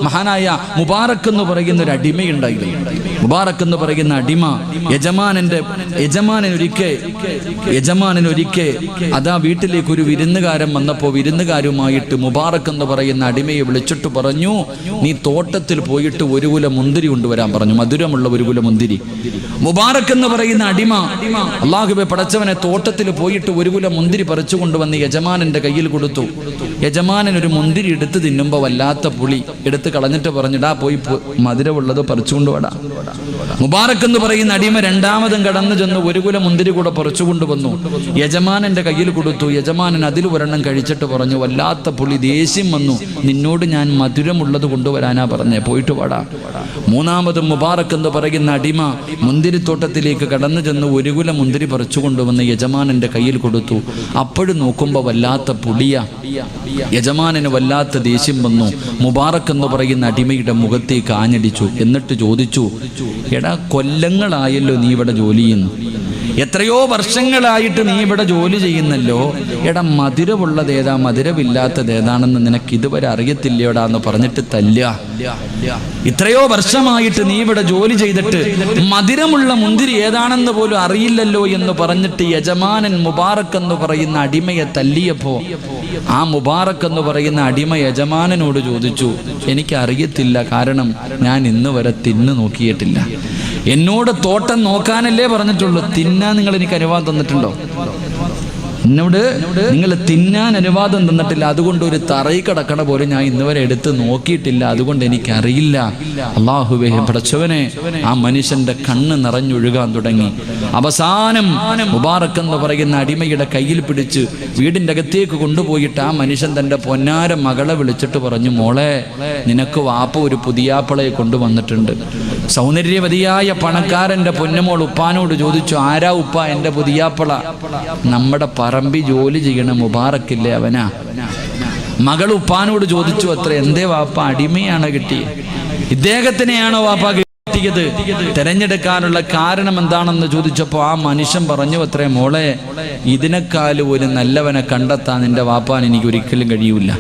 മഹാനായ മുബാറക് എന്ന് പറയുന്ന ഒരു അടിമയുണ്ടായിരുന്നു. മുബാറക് എന്ന് പറയുന്ന അടിമ യജമാനൊരിക്കെ അതാ വീട്ടിലേക്ക് ഒരു വിരുന്നുകാരൻ വന്നപ്പോൾ വിരുന്നുകാരുമായിട്ട് മുബാറക് എന്ന് പറയുന്ന അടിമയെ വിളിച്ചിട്ട് പറഞ്ഞു, നീ തോട്ടത്തിൽ പോയിട്ട് ഒരു കുല മുന്തിരി കൊണ്ടുവരാൻ പറഞ്ഞു, മധുരമുള്ള ഒരു കുല മുന്തിരി. മുബാറക് എന്ന് പറയുന്ന അടിമ അല്ലാഹുവേ പടച്ചവനെ തോട്ടത്തിൽ പോയിട്ട് ഒരു കുല മുന്തിരി പറിച്ചു കൊണ്ടുവന്ന് യജമാനന്റെ കയ്യിൽ കൊടുത്തു. യജമാനൻ ഒരു മുന്തിരി എടുത്ത് തിന്നുമ്പോൾ വല്ലാത്ത പുളി എടുത്ത് കളഞ്ഞിട്ട് പറഞ്ഞിടാ പോയി മധുരമുള്ളത് പറിച്ചുകൊണ്ട് വടാ. മുബാറക് എന്ന് പറയുന്ന അടിമ രണ്ടാമതും കടന്നു ചെന്ന് ഒരു കുല മുന്തിരി കൂടെ പറിച്ചുകൊണ്ട് വന്നു, യജമാനന്റെ കയ്യിൽ കൊടുത്തു. യജമാനൻ അതിൽ ഒരെണ്ണം കഴിച്ചിട്ട് പറഞ്ഞു, വല്ലാത്ത പുളി, ദേഷ്യം വന്നു, നിന്നോട് ഞാൻ മധുരമുള്ളത് കൊണ്ടുവരാനാ പറഞ്ഞേ, പോയിട്ട് വാടാ. മൂന്നാമതും മുബാറക് എന്ന് പറയുന്ന അടിമ മുന്തിരിത്തോട്ടത്തിലേക്ക് കടന്നു ചെന്ന് ഒരു കുല മുന്തിരി പറിച്ചു കൊണ്ടുവന്ന് യജമാനന്റെ കയ്യിൽ കൊടുത്തു. അപ്പോഴും നോക്കുമ്പോൾ വല്ലാത്ത പുളിയാ. യജമാനന് വല്ലാത്ത ദേഷ്യം വന്നു. മുബാറക് എന്ന് പറയുന്ന അടിമയുടെ മുഖത്തേക്ക് ആഞ്ഞടിച്ചു. എന്നിട്ട് ചോദിച്ചു, എടാ കൊല്ലങ്ങളായല്ലോ നീ ഇവിടെ ജോലി ചെയ്യുന്നു, എത്രയോ വർഷങ്ങളായിട്ട് നീ ഇവിടെ ജോലി ചെയ്യുന്നല്ലോ, എടാ മധുരമുള്ളതേതാ മധുരമില്ലാത്തതേതാണെന്ന് നിനക്ക് ഇതുവരെ അറിയത്തില്ലയോടാ എന്ന് പറഞ്ഞിട്ട് തല്ല. ഇത്രയോ വർഷമായിട്ട് നീ ഇവിടെ ജോലി ചെയ്തിട്ട് മധുരമുള്ള മുന്തിരി ഏതാണെന്ന് പോലും അറിയില്ലല്ലോ എന്ന് പറഞ്ഞിട്ട് യജമാനൻ മുബാറക് എന്ന് പറയുന്ന അടിമയെ തല്ലിയപ്പോ ആ മുബാറക് എന്ന് പറയുന്ന അടിമ യജമാനനോട് ചോദിച്ചു, എനിക്ക് അറിയത്തില്ല, കാരണം ഞാൻ ഇന്ന് വരെ തിന്നു നോക്കിയിട്ടില്ല. എന്നോട് തോട്ടം നോക്കാനല്ലേ പറഞ്ഞിട്ടുള്ളൂ, തിന്നാൻ നിങ്ങൾ എനിക്ക് അനുവാദം തന്നിട്ടുണ്ടോ? എന്നോട് നിങ്ങൾ തിന്നാൻ അനുവാദം തന്നിട്ടില്ല, അതുകൊണ്ട് ഒരു തറയിൽ കിടക്കണ പോലും ഞാൻ ഇന്നുവരെ എടുത്ത് നോക്കിയിട്ടില്ല, അതുകൊണ്ട് എനിക്കറിയില്ല. അല്ലാഹുവേ പടച്ചവനെ, ആ മനുഷ്യന്റെ കണ്ണ് നിറഞ്ഞൊഴുകാൻ തുടങ്ങി. അവസാനം മുബാറക് എന്ന് പറയുന്ന അടിമയുടെ കയ്യിൽ പിടിച്ച് വീടിൻ്റെ അകത്തേക്ക് കൊണ്ടുപോയിട്ട് ആ മനുഷ്യൻ തൻ്റെ പൊന്നാര മകളെ വിളിച്ചിട്ട് പറഞ്ഞു, മോളെ, നിനക്ക് വാപ്പ ഒരു പുതിയാപ്പളയെ കൊണ്ടുവന്നിട്ടുണ്ട്. സൗന്ദര്യവതിയായ പണക്കാരൻ്റെ പൊന്നുമോൾ ഉപ്പാനോട് ചോദിച്ചു, ആരാ ഉപ്പ എൻ്റെ പുതിയാപ്പള? നമ്മുടെ പറമ്പി ജോലി ചെയ്യണ മുബാറക്കില്ലേ അവനാ. മകൾ ഉപ്പാനോട് ചോദിച്ചു അത്ര, എന്തേ വാപ്പ അടിമയാണ് കിട്ടിയത്, ഇദ്ദേഹത്തിനെയാണോ വാപ്പ കിട്ടിയത്, തെരഞ്ഞെടുക്കാനുള്ള കാരണം എന്താണെന്ന് ചോദിച്ചപ്പോൾ ആ മനുഷ്യൻ പറഞ്ഞു അത്രേ, മോളെ, ഇതിനേക്കാളും ഒരു നല്ലവനെ കണ്ടെത്താൻ നിന്റെ വാപ്പാൻ എനിക്ക് ഒരിക്കലും കഴിയൂല.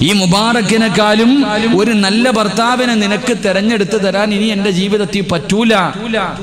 ഈ മുബാറക്കിനെക്കാളും ഒരു നല്ല ഭർത്താവിനെ നിനക്ക് തെരഞ്ഞെടുത്ത് തരാൻ ഇനി എൻ്റെ ജീവിതത്തിൽ പറ്റൂല.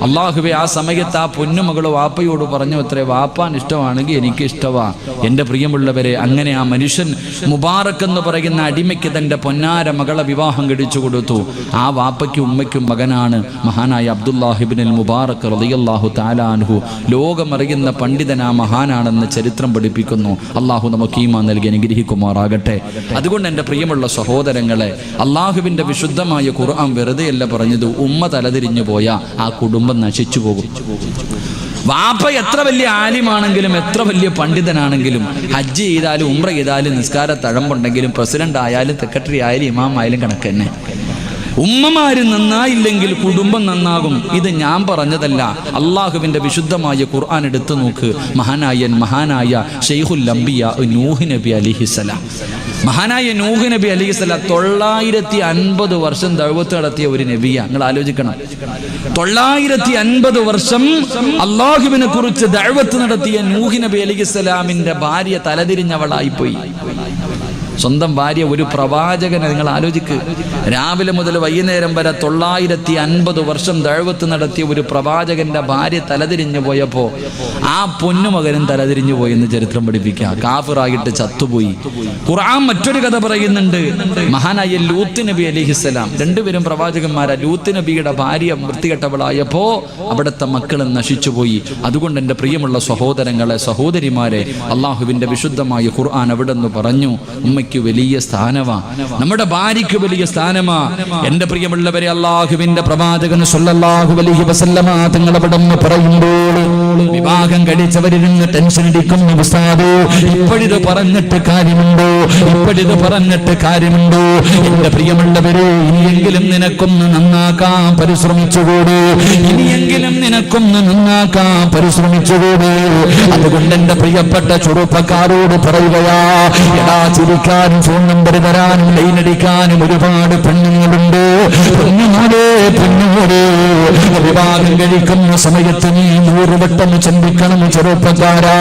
അള്ളാഹുവേ, ആ സമയത്ത് ആ പൊന്നുമകള് വാപ്പയോട് പറഞ്ഞു അത്രേ, വാപ്പാൻ ഇഷ്ടമാണെങ്കിൽ എനിക്ക് ഇഷ്ടമാ. എൻ്റെ പ്രിയമുള്ളവരെ, അങ്ങനെ ആ മനുഷ്യൻ മുബാറക് എന്ന് പറയുന്ന അടിമയ്ക്ക് തൻ്റെ പൊന്നാര മകളെ വിവാഹം കഴിച്ചു കൊടുത്തു. ആ വാപ്പയ്ക്കും ഉമ്മയ്ക്കും മകനാണ് മഹാനായ അബ്ദുല്ലാഹിബ്നുൽ മുബാറക് റളിയല്ലാഹു തആല അൻഹു. ലോകമറിയുന്ന പണ്ഡിതനാ മഹാനാണെന്ന് ചരിത്രം പഠിപ്പിക്കുന്നു. അള്ളാഹു നമുക്ക് ഈമാൻ നൽകി അനുഗ്രഹിക്കുമാറാകട്ടെ. അതുകൊണ്ട് എൻ്റെ പ്രിയമുള്ള സഹോദരങ്ങളെ, അള്ളാഹുവിൻ്റെ വിശുദ്ധമായ ഖുർആൻ വെറുതെയല്ല പറഞ്ഞത്, ഉമ്മ തലതിരിഞ്ഞു പോയാൽ ആ കുടുംബം നശിച്ചു പോകും. വാപ്പ എത്ര വലിയ ആലിമാണെങ്കിലും എത്ര വലിയ പണ്ഡിതനാണെങ്കിലും ഹജ്ജ് ചെയ്താലും ഉംറ ചെയ്താലും നിസ്കാര തഴമ്പുണ്ടെങ്കിലും പ്രസിഡന്റ് ആയാലും സെക്രട്ടറി ആയാലും ഇമാം ആയാലും കണക്ക് തന്നെ. ഉമ്മമാര് നന്നായില്ലെങ്കിൽ കുടുംബം നന്നാകും. ഇത് ഞാൻ പറഞ്ഞതല്ല, അള്ളാഹുവിൻ്റെ വിശുദ്ധമായ ഖുർആൻ എടുത്തു നോക്ക്. മഹാനായ ശൈഖുൽ അംബിയ നൂഹ് നബി അലൈഹിസ്സലാം, മഹാനായ നൂഹ് നബി അലൈഹിസ്സലാം 950 വർഷം ദഅവത്ത് നടത്തിയ ഒരു നബിയാ. നിങ്ങൾ ആലോചിക്കണം, 950 വർഷം അള്ളാഹുവിനെ കുറിച്ച് ദഅവത്ത് നടത്തിയ നൂഹ് നബി അലൈഹിസ്സലാമിന്റെ ഭാര്യ തലതിരിഞ്ഞവളായിപ്പോയി. സ്വന്തം ഭാര്യ ഒരു പ്രവാചകനെ നിങ്ങൾ ആലോചിക്ക്. രാവിലെ മുതൽ വൈകുന്നേരം വരെ 950 വർഷം ദഅവത്ത് നടത്തിയ ഒരു പ്രവാചകന്റെ ഭാര്യ തലതിരിഞ്ഞു പോയപ്പോൾ ആ പൊന്നുമകനും തലതിരിഞ്ഞു പോയി എന്ന് ചരിത്രം പഠിപ്പിക്കുക. കാഫിറായിട്ട് ചത്തുപോയി. ഖുർആൻ മറ്റൊരു കഥ പറയുന്നുണ്ട്. മഹാനായ ലൂത്ത് നബി അലൈഹിസ്സലാം, രണ്ടുപേരും പ്രവാചകന്മാരാ. ലൂത്ത് നബിയുടെ ഭാര്യ വൃത്തികെട്ടവളായപ്പോ അവിടുത്തെ മക്കളും നശിച്ചുപോയി. അതുകൊണ്ട് എൻ്റെ പ്രിയമുള്ള സഹോദരങ്ങളെ, സഹോദരിമാരെ, അള്ളാഹുവിൻ്റെ വിശുദ്ധമായ ഖുർആൻ അവിടെ നിന്ന് പറഞ്ഞു, ഉമ്മയ്ക്ക് വലിയ സ്ഥാനമാ, നമ്മുടെ ഭാര്യയ്ക്ക് വലിയ സ്ഥാനമാ. എന്റെ പ്രിയമുള്ളവരെ, അള്ളാഹുവിന്റെ പ്രവാചകൻ സല്ലല്ലാഹു അലൈഹി വസല്ലമ തങ്ങൾ അവിടെ പറയുമ്പോൾ വിവാഹം കഴിച്ചവരിരുന്ന് ടെൻഷൻ അടിക്കുന്നു. ഉസ്താദേ, ഇപ്പോഴിത് പറഞ്ഞിട്ട് കാര്യമുണ്ടോ, ഇപ്പോഴിത് പറഞ്ഞിട്ട് കാര്യമുണ്ടോ? എന്റെ പ്രിയമുള്ളവരെ, ഇനിയെങ്കിലും നിനക്കൊന്ന് നന്നാക്കാൻ പരിശ്രമിച്ചുകൂടെ, ഇനിയെങ്കിലും നിനക്കൊന്ന് നന്നാക്കാൻ പരിശ്രമിച്ചുകൂടെ? അതുകൊണ്ട് എന്റെ പ്രിയപ്പെട്ട ചെറുപ്പക്കാരോട് പറയുകയാ, എടാ ചിരിക്ക, തരാനും ഫോൺ നമ്പർ തരാനും ലൈനടിക്കാനും ഒരുപാട് പെണ്ണുങ്ങളുണ്ട്. പെണ്ണുമോളെ പെണ്ണുമോളെ, വിവാഹം കഴിക്കുന്ന സമയത്ത് നീ 100 വട്ടം ചിന്തിക്കണം ചെറുപ്പക്കാരാ.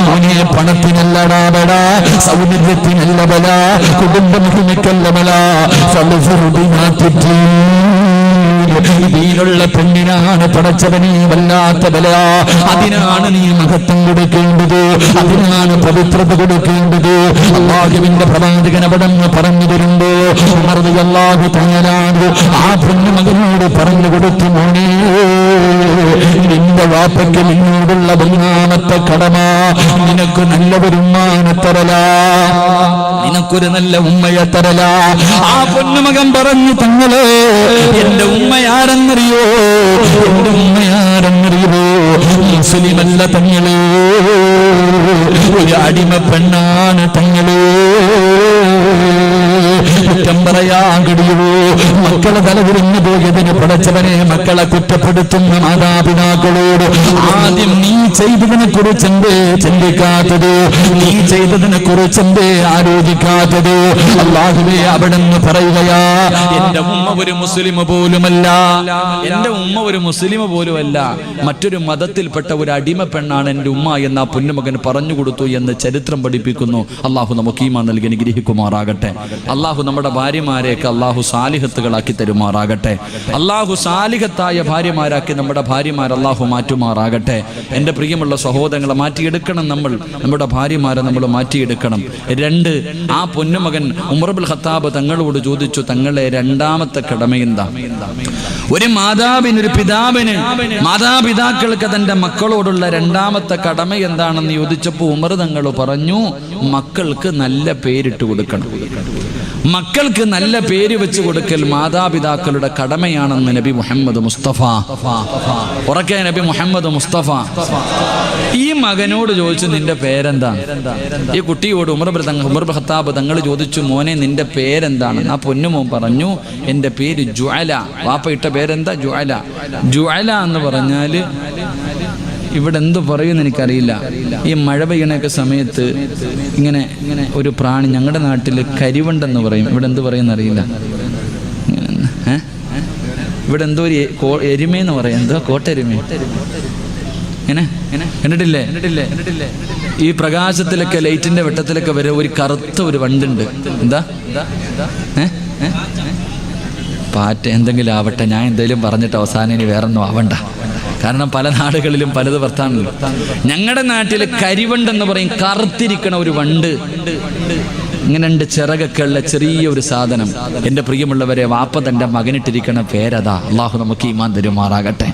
മോനെ പണത്തിനല്ലടാ ബല, സൗന്ദര്യത്തിനല്ല ബല, കുടുംബമഹിമയ്ക്കല്ല ബല. ഇതിലുള്ള പെണ്ണിനാണ് പടച്ചവനെ വല്ലാത്ത ബല. അതിനാണ് നീ മഹത്വം കൊടുക്കേണ്ടത്, അതിനാണ് പവിത്രത കൊടുക്കേണ്ടത്. അല്ലാഹുവിന്റെ പ്രവാചകൻ അവിടെ പറഞ്ഞു തരുമ്പോ ഉമർ റളിയല്ലാഹു തആല ആ പെണ്ണുമകനോട് പറഞ്ഞു കൊടുത്തു, മോനെ നിന്റെ വാപ്പയ്ക്ക് നിന്നോടുള്ള ഒന്നാമത്തെ കടമ നിനക്ക് നല്ല ഒരു ഉമ്മാനെ തരല, നിനക്കൊരു നല്ല ഉമ്മയെ തരല. ആ പൊന്നുമകൻ പറഞ്ഞു, തങ്ങളെ എന്റെ ഉമ്മയാരെന്നറിയോ, എന്റെ ഉമ്മയാരെന്നറിയോ, മുസ്ലിമല്ല തങ്ങളെ, ഒരു അടിമ പെണ്ണാണ് തങ്ങളെ. കുറ്റം പറയാൻ കഴിയുമോ? മക്കളെ തലതിരിഞ്ഞു പോയതിന് പടച്ചവനെ മക്കളെ കുറ്റപ്പെടുത്തുന്ന മാതാപിതാക്കളോട് ആദ്യം നീ ചെയ്തതിനെ കുറിച്ചെന്തേ ചിന്തിക്കാത്തത്, നീ ചെയ്തതിനെ കുറിച്ചെന്തേ ആലോചിക്കാത്തത്? അല്ലാഹുവേ അവിടെന്ന് പറയുകയാ, എന്റെ ഉമ്മ ഒരു മുസ്ലിം പോലുമല്ല, എന്റെ ഉമ്മ ഒരു മുസ്ലിം പോലുമല്ല, മറ്റൊരു മതത്തിൽപ്പെട്ട ഒരു അടിമ പെണ്ണാണ് എന്റെ ഉമ്മ എന്ന് ആ പൊന്നുമകൻ പറഞ്ഞു കൊടുത്തു എന്ന് ചരിത്രം പഠിപ്പിക്കുന്നു. അള്ളാഹു നമുക്ക് ഈമാൻ നൽകി അനുഗ്രഹിക്കുമാറാകട്ടെ. അള്ളാഹു നമ്മുടെ ഭാര്യമാരെയൊക്കെ അള്ളാഹു സാലിഹത്തുകളാക്കി തരുമാറാകട്ടെ. അള്ളാഹു സാലിഹത്തായ ഭാര്യമാരാക്കി നമ്മുടെ ഭാര്യമാർ അള്ളാഹു മാറ്റുമാറാകട്ടെ. എൻ്റെ പ്രിയമുള്ള സഹോദരങ്ങളെ, മാറ്റിയെടുക്കണം നമ്മൾ, നമ്മുടെ ഭാര്യമാരെ നമ്മൾ മാറ്റിയെടുക്കണം. 2, ആ പൊന്നുമകൻ ഉമർ ഇബ്നുൽ ഖത്താബ് തങ്ങളോട് ചോദിച്ചു, തങ്ങളെ രണ്ടാമത്തെ കടമ എന്താ? ഒരു മാതാവിന്, ഒരു പിതാവിന്, മാതാപിതാക്കൾക്ക് തന്റെ മക്കളോടുള്ള രണ്ടാമത്തെ കടമ എന്താണെന്ന് ചോദിച്ചപ്പോൾ ഉമർ തങ്ങൾ പറഞ്ഞു, മക്കൾക്ക് നല്ല പേരിട്ട് കൊടുക്കണം. മക്കൾക്ക് നല്ല പേര് വെച്ച് കൊടുക്കൽ മാതാപിതാക്കളുടെ കടമയാണെന്ന് നബി മുഹമ്മദ് മുസ്തഫ. ഉറക്കെ നബി മുഹമ്മദ് മുസ്തഫ ഈ മകനോട് ചോദിച്ചു, നിന്റെ പേരെന്താണ്? ഈ കുട്ടിയോട് ഉമർ ഇബ്നുൽ ഖത്താബ് തങ്ങൾ ചോദിച്ചു, മോനെ നിന്റെ പേരെന്താണ്? ആ പൊന്നുമോൻ പറഞ്ഞു, എൻ്റെ പേര് ജുഅല. വാപ്പ ഇട്ട പേരെന്താ? ജുഅല. ജുഅല എന്ന് പറഞ്ഞാല് ഇവിടെ എന്ത് പറയുമെന്ന് എനിക്കറിയില്ല. ഈ മഴ പെയ്യണൊക്കെ സമയത്ത് ഇങ്ങനെ ഒരു പ്രാണി, ഞങ്ങളുടെ നാട്ടിൽ കരിവണ്ടെന്ന് പറയും, ഇവിടെ എന്ത് പറയുമെന്ന് അറിയില്ല. ഇവിടെ എന്തോ ഒരു എരുമയെന്ന് പറയാം, എന്തോ കോട്ടെരുമ ഇങ്ങനെ കണ്ടിട്ടില്ലേ? ഈ പ്രകാശത്തിലൊക്കെ ലൈറ്റിന്റെ വെട്ടത്തിലൊക്കെ വരെ ഒരു കറുത്ത ഒരു വണ്ടുണ്ട്. എന്താ പാറ്റ എന്തെങ്കിലും ആവട്ടെ, ഞാൻ എന്തെങ്കിലും പറഞ്ഞിട്ട് അവസാനം ഇനി വേറൊന്നും ആവണ്ട. കാരണം പല നാടുകളിലും പലത് വർത്താനല്ലോ. ഞങ്ങളുടെ നാട്ടിൽ കരിവണ്ടെന്ന് പറയും, കറുത്തിരിക്കണ ഒരു വണ്ട്, ഇങ്ങനെ 2 ചിറകൊക്കെ ഉള്ള ചെറിയ ഒരു സാധനം. എൻ്റെ പ്രിയമുള്ളവരെ, വാപ്പ തൻ്റെ മകനിട്ടിരിക്കണ പേരതാ. അള്ളാഹു നമുക്ക് ഈമാൻ തരുമാറാകട്ടെ.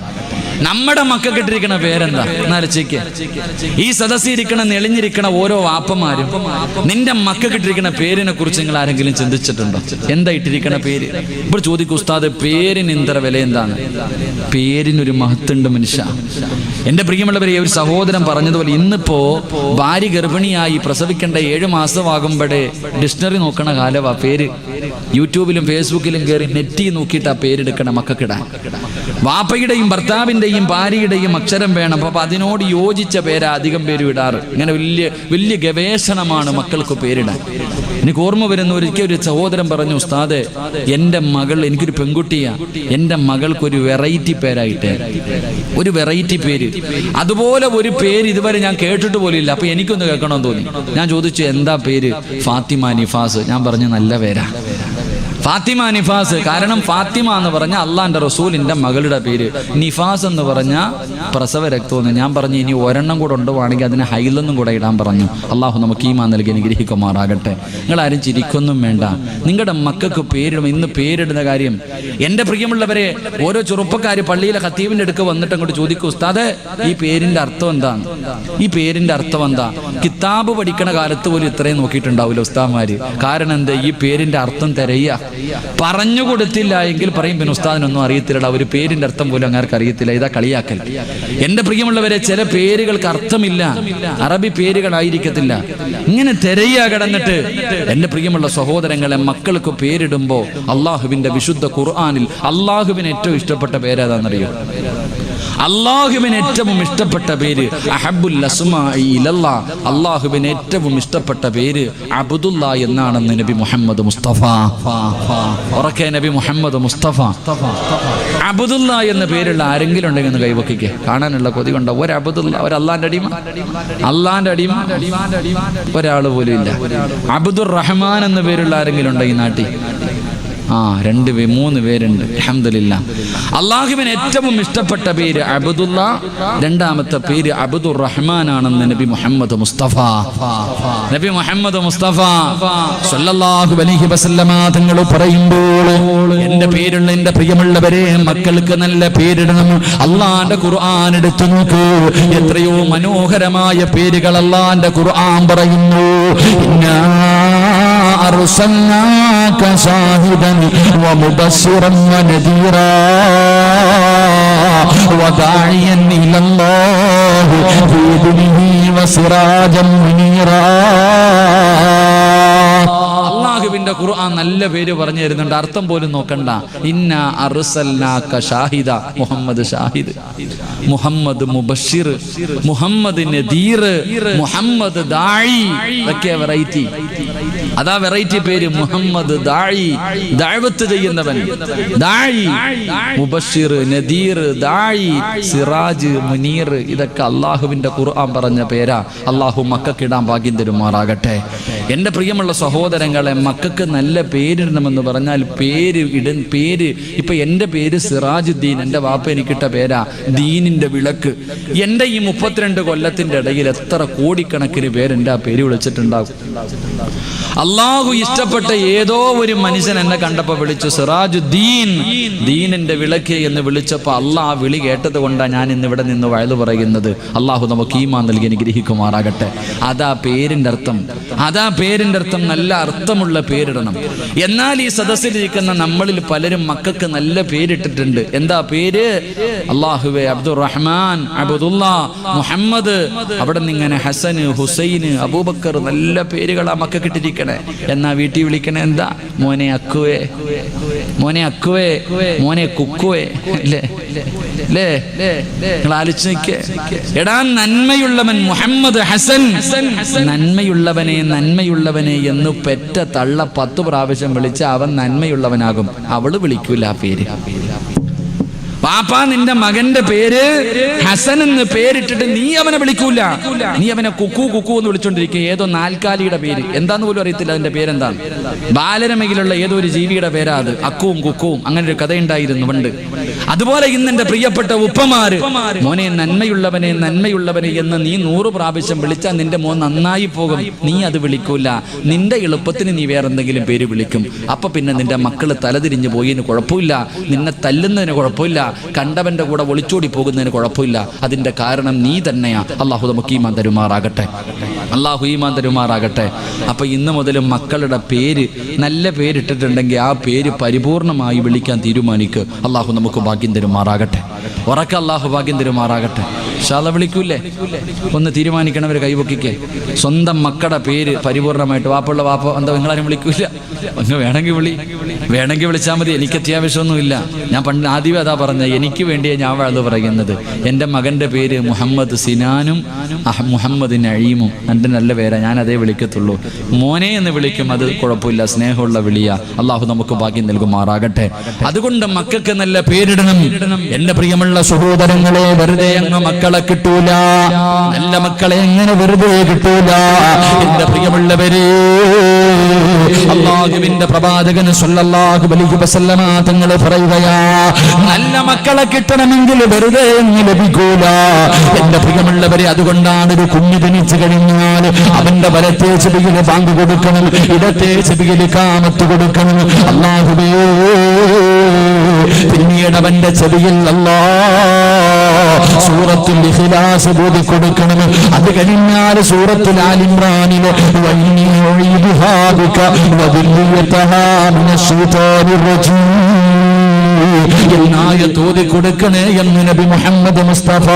നമ്മുടെ മക്കൾക്ക് ഇട്ടിരിക്കണ പേരെന്താ എന്നാലോചിക്ക്. ഈ സദസ്സിരിക്കണ നെളിഞ്ഞിരിക്കണ ഓരോ വാപ്പമാരും നിന്റെ മക്കൾക്ക് ഇട്ടിരിക്കണ പേരിനെ കുറിച്ച് നിങ്ങൾ ആരെങ്കിലും ചിന്തിച്ചിട്ടുണ്ടോ? എന്താ ഇട്ടിരിക്കണ പേര്? ഇപ്പോൾ ചോദിക്കും, ഉസ്താദ് പേരിന് ഇത്ര വില എന്താണ്? പേരിനൊരു മഹത്തുണ്ട് മനുഷ്യ. എൻ്റെ പ്രിയമുള്ളവരെ, ഒരു സഹോദരൻ പറഞ്ഞതുപോലെ ഇന്നിപ്പോ ഭാര്യ ഗർഭിണിയായി പ്രസവിക്കേണ്ട 7 മാസമാകുമ്പോഴേ ഡിക്ഷണറി നോക്കണ കാലവാ. പേര് യൂട്യൂബിലും ഫേസ്ബുക്കിലും കയറി നെറ്റി നോക്കിയിട്ട് ആ പേരെടുക്കണ മക്കൾക്കിടാൻ. വാപ്പയുടെയും ഭർത്താവിൻ്റെയും ഭാര്യയുടെയും അക്ഷരം വേണം. അപ്പൊ അതിനോട് യോജിച്ച പേരാ അധികം പേര് ഇടാറ്. ഇങ്ങനെ വലിയ ഗവേഷണമാണ് മക്കൾക്ക് പേരിടാൻ. എനിക്ക് ഓർമ്മ വരുന്ന ഒരിക്കൽ ഒരു സഹോദരൻ പറഞ്ഞു, ഉസ്താദെ എൻ്റെ മകൾ, എനിക്കൊരു പെൺകുട്ടിയാ, എൻ്റെ മകൾക്കൊരു വെറൈറ്റി പേരായിട്ട്, ഒരു വെറൈറ്റി പേര്, അതുപോലെ ഒരു പേര് ഇതുവരെ ഞാൻ കേട്ടിട്ട് പോലില്ല. അപ്പൊ എനിക്കൊന്ന് കേൾക്കണമെന്ന് തോന്നി. ഞാൻ ചോദിച്ചു, എന്താ പേര്? ഫാത്തിമ നിഫാസ്. ഞാൻ പറഞ്ഞു, നല്ല പേരാ ഫാത്തിമ നിഫാസ്. കാരണം ഫാത്തിമ എന്ന് പറഞ്ഞാൽ അള്ളാന്റെ റസൂലിന്റെ മകളുടെ പേര്, നിഫാസ് എന്ന് പറഞ്ഞാൽ പ്രസവ രക്തമെന്ന്. ഞാൻ പറഞ്ഞു, ഇനി ഒരെണ്ണം കൂടെ ഉണ്ടുവാണെങ്കിൽ അതിന് ഹൈലെന്നും കൂടെ ഇടാൻ പറഞ്ഞു. അള്ളാഹു നമുക്ക് ഈമാൻ നൽകി അനുഗ്രഹിക്കുമാറാകട്ടെ. നിങ്ങളാരും ചിരിക്കൊന്നും വേണ്ട, നിങ്ങളുടെ മക്കൾക്ക് പേരിടും. ഇന്ന് പേരിടുന്ന കാര്യം, എൻ്റെ പ്രിയമുള്ളവരെ, ഓരോ ചെറുപ്പക്കാർ പള്ളിയിലെ ഖത്തീബിന്റെ അടുക്ക് വന്നിട്ട് അങ്ങോട്ട് ചോദിക്കും, ഉസ്താദേ ഈ പേരിന്റെ അർത്ഥം എന്താണ്? ഈ പേരിന്റെ അർത്ഥം എന്താ? കിതാബ് പഠിക്കണ കാലത്ത് പോലും ഇത്രയും നോക്കിയിട്ടുണ്ടാവില്ല ഉസ്താദ്മാര്. കാരണം എന്താ? ഈ പേരിന്റെ അർത്ഥം തിരയുക. പറഞ്ഞു കൊടുത്തില്ല എങ്കിൽ പറയും പിന്നെ ഉസ്താദിനൊന്നും അറിയത്തില്ല, ഒരു പേരിന്റെ അർത്ഥം പോലും അങ്ങേർക്ക് അറിയത്തില്ല, ഇതാ കളിയാക്കൽ. എന്റെ പ്രിയമുള്ളവരെ, ചില പേരുകൾക്ക് അർത്ഥമില്ല, അറബി പേരുകളായിരിക്കത്തില്ല. ഇങ്ങനെ തിരയുക കിടന്നിട്ട്. എന്റെ പ്രിയമുള്ള സഹോദരങ്ങളെ, മക്കൾക്ക് പേരിടുമ്പോ അള്ളാഹുവിന്റെ വിശുദ്ധ ഖുർആനിൽ അള്ളാഹുവിന് ഏറ്റവും ഇഷ്ടപ്പെട്ട പേരേതാണെന്നറിയോ? അള്ളാഹുവിന് ഏറ്റവും ഇഷ്ടപ്പെട്ട പേര് അഹബ്ബുൽ അസ്മാഇ ഇലല്ലാഹ്, അള്ളാഹുവിന് ഏറ്റവും ഇഷ്ടപ്പെട്ട പേര് അബ്ദുല്ല എന്നാണെന്ന് നബി മുഹമ്മദ് മുസ്തഫ. ഉറക്കെ നബി മുഹമ്മദ് മുസ്തഫ. അബ്ദുല്ല എന്ന പേരുള്ള ആരെങ്കിലും ഉണ്ടെങ്കിൽ ഒന്ന് കൈവക്കിക്ക്, കാണാനുള്ള കൊതി കൊണ്ട. ഒരു അബ്ദുല്ല, ഒരു അള്ളാന്റെ അടിമ, അള്ളാന്റെ അടിമ ഒരാൾ പോലും ഇല്ല. അബ്ദുർ റഹ്മാൻ എന്ന പേരുള്ള ആരെങ്കിലും ഉണ്ടോ ഈ നാട്ടിൽ? 3 പേരുണ്ട്. അൽഹംദുലില്ലാ. അള്ളാഹുവിന് ഏറ്റവും ഇഷ്ടപ്പെട്ട പേര് അബ്ദുല്ല, രണ്ടാമത്തെ പേര് അബ്ദുർ റഹ്മാൻ ആണെന്ന് നബി മുഹമ്മദ് മുസ്തഫ. നബി മുഹമ്മദ് മുസ്തഫ സ്വല്ലല്ലാഹു അലൈഹി വസല്ലമ തങ്ങൾ പറയുമ്പോൾ, എന്റെ പേരുള്ള എന്റെ പ്രിയമുള്ളവരെ, മക്കൾക്ക് നല്ല പേരിടണം. അള്ളാന്റെ ഖുർആൻ എടുത്തു നോക്കൂ, എത്രയോ മനോഹരമായ പേരുകൾ അള്ളാന്റെ ഖുർആൻ പറയുന്നു. ഇന്നാ അർസൽനാക ശാഹിദൻ ومبشرا ونذيرا وداعيا إلى الله بإذنه وسراجا منيرا. അള്ളാഹുവിന്റെ ഖുർആൻ നല്ല പേര് പറഞ്ഞു തരുന്നുണ്ട്, അർത്ഥം പോലും നോക്കണ്ട. ഇന്നാ അർസൽനാക ഷാഹിദ, മുഹമ്മദ് ഷാഹിദ്, മുഹമ്മദ് മുബശ്ശിർ, മുഹമ്മദ് നദീർ, മുഹമ്മദ് ദാഇ. ഇതൊക്കെ വെറൈറ്റി. അതാ വെറൈറ്റി പേര്. മുഹമ്മദ് ദാഇ, ദഅവത്ത് ചെയ്യുന്നവൻ. ദാഇ, മുബശ്ശിർ, നദീർ, ദാഇ, സിറാജ്, മുനീർ. ഇതൊക്കെ അള്ളാഹുവിന്റെ ഖുർആൻ പറഞ്ഞ പേരാ. അള്ളാഹു മക്കൾക്കിടാൻ ഭാഗ്യം തരുമാറാകട്ടെ. എന്റെ പ്രിയമുള്ള സഹോദരങ്ങളെ, മക്കൾക്ക് നല്ല പേരിടണമെന്ന് പറഞ്ഞാൽ പേര് ഇപ്പൊ എന്റെ പേര് സിറാജുദ്ദീൻ, എന്റെ വാപ്പ എനിക്കിട്ട പേരാ ദീനിന്റെ വിളക്ക്. എന്റെ ഈ 32 കൊല്ലത്തിന്റെ ഇടയിൽ എത്ര കോടിക്കണക്കിന് പേര് എന്റെ ആ പേര് വിളിച്ചിട്ടുണ്ടാകും. അള്ളാഹു ഇഷ്ടപ്പെട്ട ഏതോ ഒരു മനുഷ്യൻ എന്നെ കണ്ടപ്പോ വിളിച്ചു സിറാജുദ്ദീൻ, ദീനിന്റെ വിളക്ക് എന്ന് വിളിച്ചപ്പോ അള്ളാഹ് ആ വിളി കേട്ടത് കൊണ്ടാണ് ഞാൻ ഇന്ന് ഇവിടെ നിന്ന് വയലു പറയുന്നത്. അള്ളാഹു നമുക്ക് ഈമാൻ നൽകി അനുഗ്രഹിക്കുമാറാകട്ടെ. അതാ പേരിന്റെ അർത്ഥം. നല്ല അർത്ഥമുള്ള പേരിടണം. എന്നാൽ ഈ സദസ്സിലിരിക്കുന്ന നമ്മളിൽ പലരും മക്കൾക്ക് നല്ല പേരിട്ടിട്ടുണ്ട്. എന്താ പേര്? അള്ളാഹുവേ, അബ്ദുർ റഹ്മാൻ, അബ്ദുല്ല, മുഹമ്മദ്, അവിടെ നിന്ന് ഇങ്ങനെ ഹസൻ, ഹുസൈൻ, അബൂബക്കർ, നല്ല പേരുകളാ മക്കൾക്ക് ഇട്ടിരിക്കണേ. എന്നാ വീട്ടിൽ വിളിക്കണേ എന്താ? മോനെ അക്കുവേ, മോനെ അക്കുവേ, മോനെ കുക്കുവേ. നിങ്ങൾ ആലോചിച്ച് നിൽക്കേ. എടാ നന്മയുള്ളവൻ മുഹമ്മദ് ഹസൻ, നന്മയുള്ളവനെ എന്ന് പെറ്റ തള്ള 10 പ്രാവശ്യം വിളിച്ച അവൻ നന്മയുള്ളവനാകും. അവള് വിളിക്കൂല ആ പേര്. പാപ്പാ, നിന്റെ മകന്റെ പേര് ഹസൻ എന്ന് പേരിട്ടിട്ട് നീ അവനെ വിളിക്കൂല, നീ അവനെ കുക്കു കുക്കു എന്ന് വിളിച്ചോണ്ടിരിക്കുക. ഏതോ നാൽക്കാലിയുടെ പേര്, എന്താന്ന് പോലും അറിയത്തില്ല അതിന്റെ പേരെന്താണ്. ബാലരമയിലുള്ള ഏതോ ഒരു ജീവിയുടെ പേരാ അത്. അക്കുവും കുക്കുവും, അങ്ങനെ ഒരു കഥയുണ്ടായിരുന്നു പണ്ട്. അതുപോലെ ഇന്ന് എന്റെ പ്രിയപ്പെട്ട ഉപ്പമാര്, മോനെ നന്മയുള്ളവനെ എന്ന് നീ 100 പ്രാവശ്യം വിളിച്ചാൽ നിന്റെ മോൻ നന്നായി പോകും. നീ അത് വിളിക്കൂല. നിന്റെ എളുപ്പത്തിന് നീ വേറെന്തെങ്കിലും പേര് വിളിക്കും. അപ്പൊ പിന്നെ നിന്റെ മക്കള് തലതിരിഞ്ഞു പോയതിന് കുഴപ്പമില്ല, നിന്നെ തല്ലുന്നതിന് കുഴപ്പമില്ല, കണ്ടവന്റെ കൂടെ ഒളിച്ചോടി പോകുന്നതിന് കുഴപ്പമില്ല. അതിന്റെ കാരണം നീ തന്നെയാ. അള്ളാഹു നമുക്ക് ഈമാൻ തരുമാറാകട്ടെ. അപ്പൊ ഇന്ന് മുതൽ മക്കളുടെ പേര് നല്ല പേരിട്ടിട്ടുണ്ടെങ്കിൽ ആ പേര് പരിപൂർണമായി വിളിക്കാൻ തീരുമാനിക്കുക. അള്ളാഹു നമുക്ക് ഭാഗ്യം തരുമാറാകട്ടെ. ഉറക്കെ അള്ളാഹു ഭാഗ്യം തരുമാറാകട്ടെ. ഷാല വിളിക്കൂലേ? ഒന്ന് തീരുമാനിക്കണവർ കൈവക്കിക്കേ. സ്വന്തം മക്കളുടെ പേര് പരിപൂർണമായിട്ട്. വാപ്പുള്ള വാപ്പ എന്താ നിങ്ങളാരും വിളിക്കൂല? അങ്ങ് വേണമെങ്കിൽ വിളിച്ചാൽ മതി. എനിക്ക് അത്യാവശ്യമൊന്നുമില്ല. ഞാൻ പണ്ട് ആദ്യമേ അതാ പറഞ്ഞത്, എനിക്ക് വേണ്ടിയാണ് ഞാൻ വാഴ്ന്നു പറയുന്നത്. എൻ്റെ മകൻ്റെ പേര് മുഹമ്മദ് സിനാനും മുഹമ്മദ് നഈമും. എൻ്റെ നല്ല പേരാ, ഞാൻ അതേ വിളിക്കത്തുള്ളൂ. മോനെ എന്ന് വിളിക്കും, അത് കുഴപ്പമില്ല, സ്നേഹമുള്ള വിളിയാ. അള്ളാഹു നമുക്ക് ഭാഗ്യം നൽകുമാറാകട്ടെ. അതുകൊണ്ട് മക്കൾക്ക് നല്ല പേരിടണം. എൻ്റെ പ്രിയമുള്ള സഹോദരങ്ങളെ, വെറുതെ അങ്ങ് മക്കളെ കിട്ടൂല. നല്ല മക്കളെ എങ്ങനെ വെറുതെ കിട്ടൂല? എൻ്റെ പ്രിയമുള്ളവരെ, അല്ലാഹുവിന്റെ പ്രവാചകൻ സല്ലല്ലാഹു അലൈഹി വസല്ലമ തങ്ങൾ പറയുകയാ, നല്ല മക്കളെ കിട്ടണമെങ്കിൽ വെറുതെ ലഭിക്കൂല. എന്റെ പ്രിയമുള്ളവരെ, അതുകൊണ്ടാണ് ഒരു കുഞ്ഞു ജനിച്ചു കഴിഞ്ഞാൽ അവന്റെ വലത്തെ ചെവിയിൽ ബാങ്ക് കൊടുക്കണം, ഇടത്തെ ചെവിയിൽ കാമത്ത് കൊടുക്കണം. അല്ലാഹുവേ, പിന്നീട് വീണവന്റെ ചെവിയിൽ അല്ലാഹ് സൂറത്തുൽ ഇഖ്ലാസ് ഓതി കൊടുക്കണം. അത് കഴിഞ്ഞാൽ സൂറത്തുൽ ആൽ ഇംറാനിലെ വഇന്നി ഉഈദുഹാ ബിക വദില്ലിയതഹാ മിനശ് ശൈത്താനിർ റജീം തോതി കൊടുക്കണേ എന്ന് നബി മുഹമ്മദ് മുസ്തഫ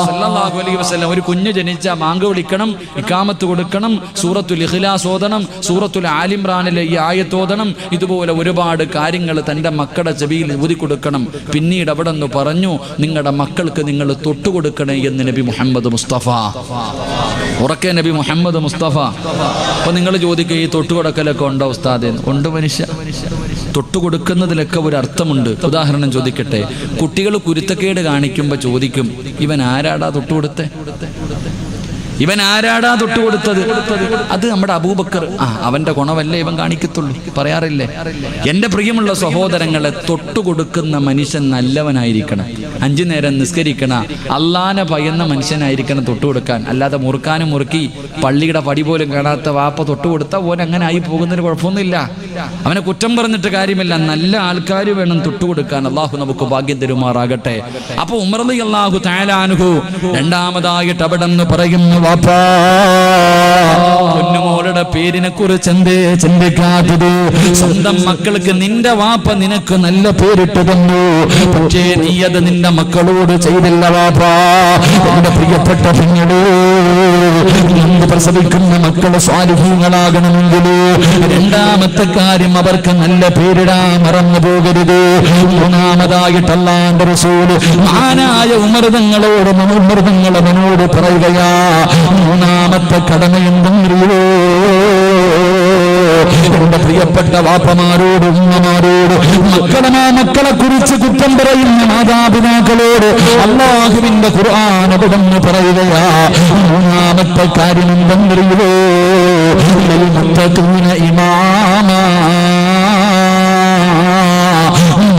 സല്ലല്ലാഹു അലൈഹി വസല്ലം. ഒരു കുഞ്ഞ് ജനിച്ച ബാങ്ക് വിളിക്കണം, ഇഖാമത്ത് കൊടുക്കണം, സൂറത്തുൽ ഇഖ്ലാസ് ഓതണം, സൂറത്തുൽ ആൽ ഇംറാനിലെ ഈ ആയത്ത് ഓതണം. ഇതുപോലെ ഒരുപാട് കാര്യങ്ങൾ തൻ്റെ മക്കളുടെ ചെവിയിൽ ഊതി കൊടുക്കണം. പിന്നീട് അവിടെ നിന്ന് പറഞ്ഞു, നിങ്ങളുടെ മക്കൾക്ക് നിങ്ങൾ തൊട്ടുകൊടുക്കണേ എന്ന് നബി മുഹമ്മദ് മുസ്തഫ. ഉറക്കെ നബി മുഹമ്മദ് മുസ്തഫ. അപ്പൊ നിങ്ങൾ ചോദിക്കുക, ഈ തൊട്ടുകൊടുക്കലൊക്കെ ഉണ്ടോ ഉസ്താദേ? ഉണ്ട് മനുഷ്യ. തൊട്ടുകൊടുക്കുന്നതിലൊക്കെ ഒരു അർത്ഥമുണ്ട്. ഉദാഹരണം ചോദിക്കട്ടെ, കുട്ടികൾ കുരുത്തക്കേട് കാണിക്കുമ്പോൾ ചോദിക്കും, ഇവൻ ആരാടാ തൊട്ടുകൊടുത്തേ? ഇവൻ ആരാടാ തൊട്ടുകൊടുത്തത്? അത് നമ്മുടെ അബൂബക്കർ. അവന്റെ ഗുണമല്ലേ ഇവൻ കാണിക്കത്തുള്ളൂ, പറയാറില്ലേ? എൻ്റെ പ്രിയമുള്ള സഹോദരങ്ങളെ, തൊട്ടുകൊടുക്കുന്ന മനുഷ്യൻ നല്ലവനായിരിക്കണം, 5 നേരം നിസ്കരിക്കണ, അള്ളാനെ ഭയന്ന മനുഷ്യനായിരിക്കണം തൊട്ടുകൊടുക്കാൻ. അല്ലാതെ മുറുക്കാനും മുറുക്കി പള്ളിയുടെ പടി പോലും കാണാത്ത വാപ്പ തൊട്ടുകൊടുത്ത ഓൻ അങ്ങനെ ആയി പോകുന്നതിന് കുഴപ്പമൊന്നുമില്ല. അവനെ കുറ്റം പറഞ്ഞിട്ട് കാര്യമില്ല. നല്ല ആൾക്കാർ വേണം തൊട്ടുകൊടുക്കാൻ. അള്ളാഹു നമുക്ക് ഭാഗ്യം തരുമാറാകട്ടെ. അപ്പൊ ഉമർ റളിയല്ലാഹു തആല അൻഹു രണ്ടാമതായിട്ട് അവിടെ നിന്ന് പറയുന്നു, വാപ്പാ പൊന്നുമോളുടെ പേരിനെ കുറിച്ച് എന്തേ ചിന്തിക്കാത്തത്? സ്വന്തം മക്കൾക്ക് നിന്റെ വാപ്പ നിനക്ക് നല്ല പേരിട്ട് തന്നു, പക്ഷേ നീ അത് നിന്റെ മക്കളോട് ചെയ്തില്ല വാപ്പാ. എന്റെ പ്രിയപ്പെട്ട പെങ്ങളെ, പ്രസവിക്കുന്ന മക്കള് സ്വാലിഹീങ്ങളാകണമെങ്കിൽ രണ്ടാമത്തെ കാര്യം അവർക്ക് നല്ല പേരിടാൻ മറന്നു പോകരുത്. മൂന്നാമതായിട്ട് അല്ലാഹുവിന്റെ റസൂൽ മഹാനായ ഉമർ തങ്ങളോട് അവനോട് പറയുകയാ, മൂന്നാമത്തെ കടമ എന്തെന്നറിയോ? എന്റെ പ്രിയപ്പെട്ട വാപ്പമാരോട് ഉമ്മമാരോട് മക്കളെ കുറിച്ച് കുറ്റം പറയുന്ന മാതാപിതാക്കളോട് അല്ലാഹുവിന്റെ ഖുർആൻ അവിടുന്ന് പറയുകയാ, മൂന്നാമത്തെ കാര്യം എന്തെന്നറിയോ? ഇമാമാ,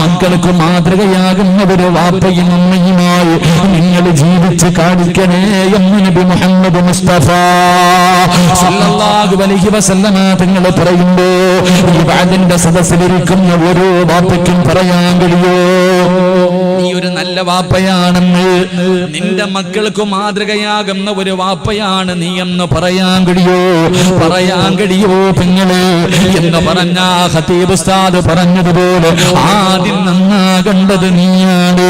മക്കൾക്ക് മാതൃകയാകുന്ന ഒരു വാപ്പയും അമ്മയുമായി നിങ്ങൾ ജീവിച്ച് കാണിക്കണേ എന്ന് നബി മുഹമ്മദ് മുസ്തഫ സല്ലല്ലാഹു അലൈഹി വസല്ലമ തങ്ങൾ പറയുമ്പോ ഈ വാദിന്റെ സദസ്സിലിരിക്കുന്ന ഓരോ വാപ്പയ്ക്കും പറയാൻ കഴിയോ, നീ ഒരു നല്ല വാപ്പയാണെന്ന്, നിന്റെ മക്കൾക്ക് മാതൃകയാകുന്ന ഒരു വാപ്പയാണ് നീ എന്ന് പറയാൻ കഴിയോ? പറയാൻ കഴിയോ പെങ്ങളെ? എന്ന് പറഞ്ഞ ഖതീബ് ഉസ്താദ് പറഞ്ഞതുപോലെ ആദ്യം നന്നാകേണ്ടത് നീയാണ്.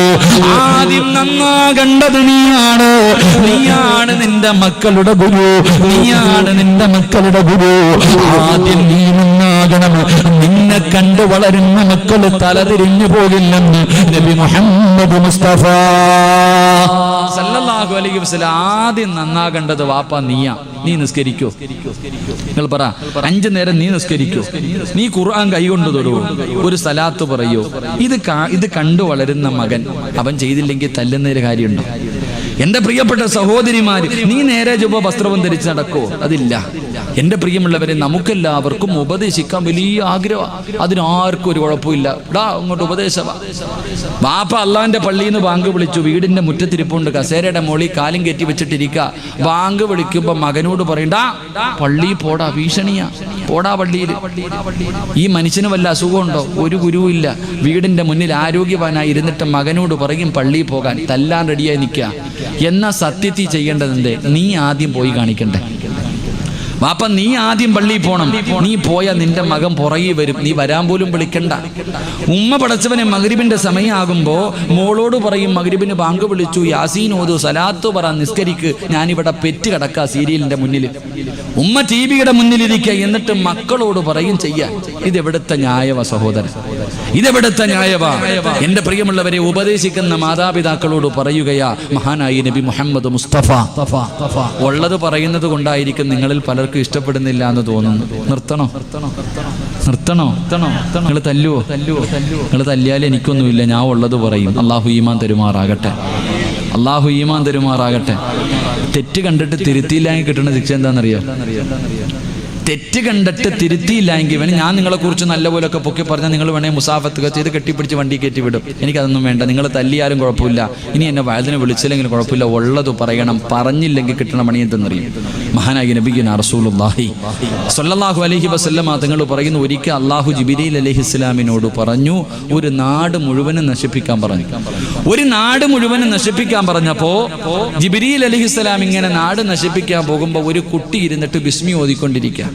ആദ്യം നന്നാകേണ്ടത് നീയാണ്. നീയാണ് നിന്റെ മക്കളുടെ ഗുരു, നീയാണ് നിന്റെ മക്കളുടെ ഗുരു. ആദ്യം നീ നന്നാകണം. നിന്നെ കണ്ടു വളരുന്ന മക്കള് തലതിരിഞ്ഞു പോകില്ലെന്ന് നബി മുഹമ്മദ് മുസ്തഫ സല്ലല്ലാഹു അലൈഹി വസല്ലം. ആദ്യം നന്നാകേണ്ടത് വാപ്പ നീയാ. നീ നിസ്കരിക്കോ? നിങ്ങൾ പറ, 5 നേരം നീ നിസ്കരിക്കോ? നീ ഖുർആൻ കൈകൊണ്ട് തൊടുവോ? ഒരു സലാത്ത് പറയോ? ഇത് കണ്ടു വളരുന്ന മകൻ അവൻ ചെയ്തില്ലെങ്കിൽ തല്ലുന്നൊരു കാര്യമുണ്ടോ? എന്റെ പ്രിയപ്പെട്ട സഹോദരിമാര്, നീ നേരെ ജുബ വസ്ത്രവും ധരിച്ച് നടക്കോ? അതില്ല. എന്റെ പ്രിയമുള്ളവരെ, നമുക്കെല്ലാവർക്കും ഉപദേശിക്കാൻ വലിയ ആഗ്രഹം. അതിനാർക്കും ഒരു കുഴപ്പമില്ല. അങ്ങോട്ട് ഉപദേശവാ. വാപ്പ അള്ളാന്റെ പള്ളിയിൽ നിന്ന് ബാങ്ക് വിളിച്ചു, വീടിന്റെ മുറ്റത്തിരിപ്പുണ്ട്, കസേരയുടെ മോളിൽ കാലും കയറ്റി വെച്ചിട്ടിരിക്കുക. ബാങ്ക് വിളിക്കുമ്പോ മകനോട് പറയണ്ടാ, പള്ളി പോടാ, ഭീഷണിയാ, പോടാ പള്ളിയിൽ. ഈ മനുഷ്യന് വല്ല അസുഖമുണ്ടോ? ഒരു ഗുരുവില്ല. വീടിന്റെ മുന്നിൽ ആരോഗ്യവാനായി ഇരുന്നിട്ട് മകനോട് പറയും പള്ളിയിൽ പോകാൻ. തല്ലാൻ റെഡിയായി നിൽക്കുക. എന്നാ സത്യത്തിൽ ചെയ്യേണ്ടതെന്തേ? നീ ആദ്യം പോയി കാണിക്കണ്ടേ? വാപ്പ നീ ആദ്യം പള്ളിയിൽ പോണം. നീ പോയാൽ നിന്റെ മകൻ പുറകെ വരും. നീ വരാൻ പോലും വിളിക്കണ്ട. ഉമ്മ പടച്ചവനെ മഗ്രിബിന്റെ സമയമാകുമ്പോ മോളോട് പറയും, മഗ്രിബിന് ബാങ്ക് വിളിച്ചു, യാസീൻ ഓതു, സലാത്ത് പറ, നിസ്കരിക്ക്, ഞാനിവിടെ പെറ്റ് കിടക്കുക സീരിയലിന്റെ മുന്നിൽ. ഉമ്മ ടിവിയുടെ മുന്നിലിരിക്കുക. എന്നിട്ട് മക്കളോട് പറയും ചെയ്യാൻ. ഇതെവിടുത്തെ ന്യായവ സഹോദരൻ? ഇതെവിടുത്തെ ന്യായവാ? എന്റെ പ്രിയമുള്ളവരെ, ഉപദേശിക്കുന്ന മാതാപിതാക്കളോട് പറയുകയാ മഹാനായി നബി മുഹമ്മദ് മുസ്തഫ. ഉള്ളത് പറയുന്നത് കൊണ്ടായിരിക്കും നിങ്ങളിൽ പലർക്കും ഇഷ്ടപ്പെടുന്നില്ല എന്ന് തോന്നുന്നു. നിർത്തണോ? നിങ്ങൾ തല്ലുവോ? നിങ്ങൾ തല്ലിയാൽ എനിക്കൊന്നുമില്ല, ഞാൻ ഉള്ളത് പറയും. അള്ളാഹു ഈമാൻ തരുമാറാകട്ടെ. അള്ളാഹു ഈമാൻ തരുമാറാകട്ടെ. തെറ്റ് കണ്ടിട്ട് തിരുത്തിയില്ലെങ്കിൽ കിട്ടുന്ന ശിക്ഷ എന്താണെന്നറിയോ? തെറ്റ് കണ്ടിട്ട് തിരുത്തിയില്ല എങ്കിൽ വേണേൽ ഞാൻ നിങ്ങളെക്കുറിച്ച് നല്ലപോലൊക്കെ പൊക്കി പറഞ്ഞാൽ നിങ്ങൾ വേണേൽ മുസാഫത്തൊക്കെ ചെയ്ത് കെട്ടിപ്പിടിച്ച് വണ്ടി കയറ്റി വിടും. എനിക്കതൊന്നും വേണ്ട. നിങ്ങൾ തല്ലിയാലും കുഴപ്പമില്ല, ഇനി എന്നെ വയലിന് വിളിച്ചില്ലെങ്കിലും കുഴപ്പമില്ല, ഉള്ളത് പറയണം. പറഞ്ഞില്ലെങ്കിൽ കിട്ടണ പണി എന്തെന്നറിയും. മഹാനായ നബിയുനാ റസൂലുള്ളാഹി സ്വല്ലല്ലാഹു അലൈഹി വസല്ലമ തങ്ങൾ പറയുന്നു, ഒരിക്കൽ അല്ലാഹു ജിബ്രീൽ അലൈഹിസ്സലാമിനോട് പറഞ്ഞു, ഒരു നാട് മുഴുവനും നശിപ്പിക്കാൻ പറഞ്ഞു. ഒരു നാട് മുഴുവനും നശിപ്പിക്കാൻ പറഞ്ഞപ്പോ ജിബ്രീൽ അലൈഹിസ്സലാം ഇങ്ങനെ നാട് നശിപ്പിക്കാൻ പോകുമ്പോൾ ഒരു കുട്ടി ഇരുന്നിട്ട് ബിസ്മി ഓതിക്കൊണ്ടിരിക്കുക.